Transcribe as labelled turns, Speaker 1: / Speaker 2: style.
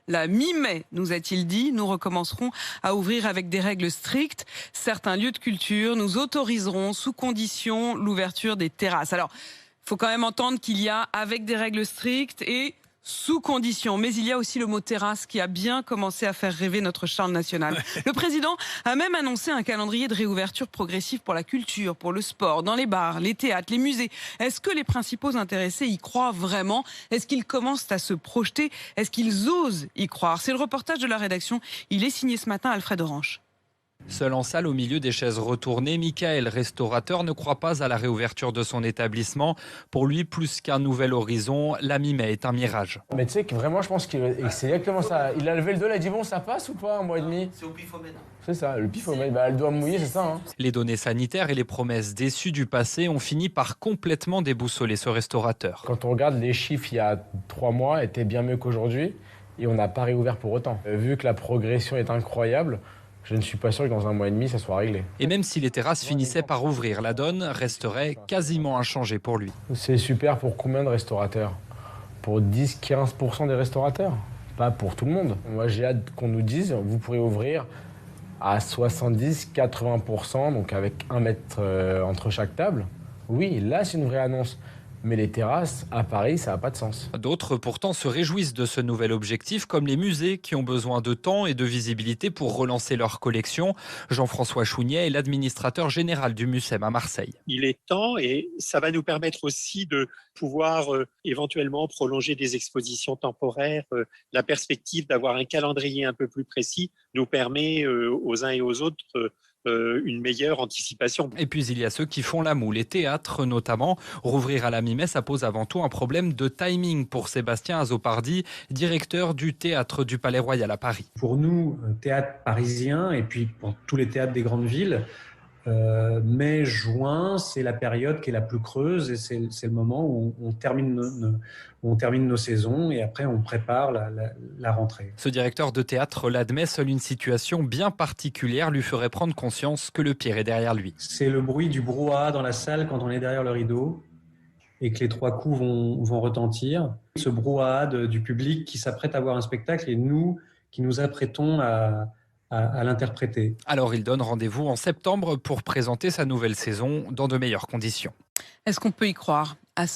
Speaker 1: la mi-mai, nous a-t-il dit. Nous recommencerons à ouvrir avec des règles strictes. Certains lieux de culture nous autoriseront, sous condition, l'ouverture des terrasses. Alors, il faut quand même entendre qu'il y a avec des règles strictes et sous condition. Mais il y a aussi le mot terrasse qui a bien commencé à faire rêver notre Charles national. Le président a même annoncé un calendrier de réouverture progressive pour la culture, pour le sport, dans les bars, les théâtres, les musées. Est-ce que les principaux intéressés y croient vraiment? Est-ce qu'ils commencent à se projeter? Est-ce qu'ils osent y croire? C'est le reportage de la rédaction. Il est signé ce matin Alfred Orange.
Speaker 2: Seul en salle au milieu des chaises retournées, Michael, restaurateur, ne croit pas à la réouverture de son établissement. Pour lui, plus qu'un nouvel horizon, la mi-mai est un mirage.
Speaker 3: Mais tu sais que vraiment, je pense que c'est exactement ça. Il a levé le dos, il a dit bon, ça passe ou pas, un mois et demi?
Speaker 4: C'est au pifomètre.
Speaker 3: C'est ça, le pifomètre, elle doit mouiller, c'est ça. Hein.
Speaker 2: Les données sanitaires et les promesses déçues du passé ont fini par complètement déboussoler ce restaurateur.
Speaker 3: Quand on regarde les chiffres il y a 3 mois, étaient bien mieux qu'aujourd'hui et on n'a pas réouvert pour autant. Vu que la progression est incroyable, je ne suis pas sûr que dans un mois et demi, ça soit réglé.
Speaker 2: Et même si les terrasses finissaient par ouvrir, la donne resterait quasiment inchangée pour lui.
Speaker 3: C'est super pour combien de restaurateurs? Pour 10-15% des restaurateurs, pas pour tout le monde. Moi, j'ai hâte qu'on nous dise, vous pourrez ouvrir à 70-80%, donc avec 1 mètre entre chaque table. Oui, là, c'est une vraie annonce. Mais les terrasses, à Paris, ça n'a pas de sens.
Speaker 2: D'autres, pourtant, se réjouissent de ce nouvel objectif, comme les musées qui ont besoin de temps et de visibilité pour relancer leur collection. Jean-François Chougnet est l'administrateur général du MUSEM à Marseille.
Speaker 5: Il est temps et ça va nous permettre aussi de pouvoir éventuellement prolonger des expositions temporaires. La perspective d'avoir un calendrier un peu plus précis nous permet aux uns et aux autres une meilleure anticipation.
Speaker 2: Et puis il y a ceux qui font la moue, les théâtres notamment. Rouvrir à la mi-mai, ça pose avant tout un problème de timing pour Sébastien Azopardi, directeur du théâtre du Palais Royal à Paris.
Speaker 6: Pour nous, théâtre parisien et puis pour tous les théâtres des grandes villes, mai, juin, c'est la période qui est la plus creuse et c'est le moment où on termine nos saisons et après on prépare la rentrée.
Speaker 2: Ce directeur de théâtre l'admet, seule une situation bien particulière lui ferait prendre conscience que le pire est derrière lui.
Speaker 6: C'est le bruit du brouhaha dans la salle quand on est derrière le rideau et que les 3 coups vont retentir. Ce brouhaha du public qui s'apprête à voir un spectacle et nous qui nous apprêtons à l'interpréter.
Speaker 2: Alors il donne rendez-vous en septembre pour présenter sa nouvelle saison dans de meilleures conditions.
Speaker 1: Est-ce qu'on peut y croire à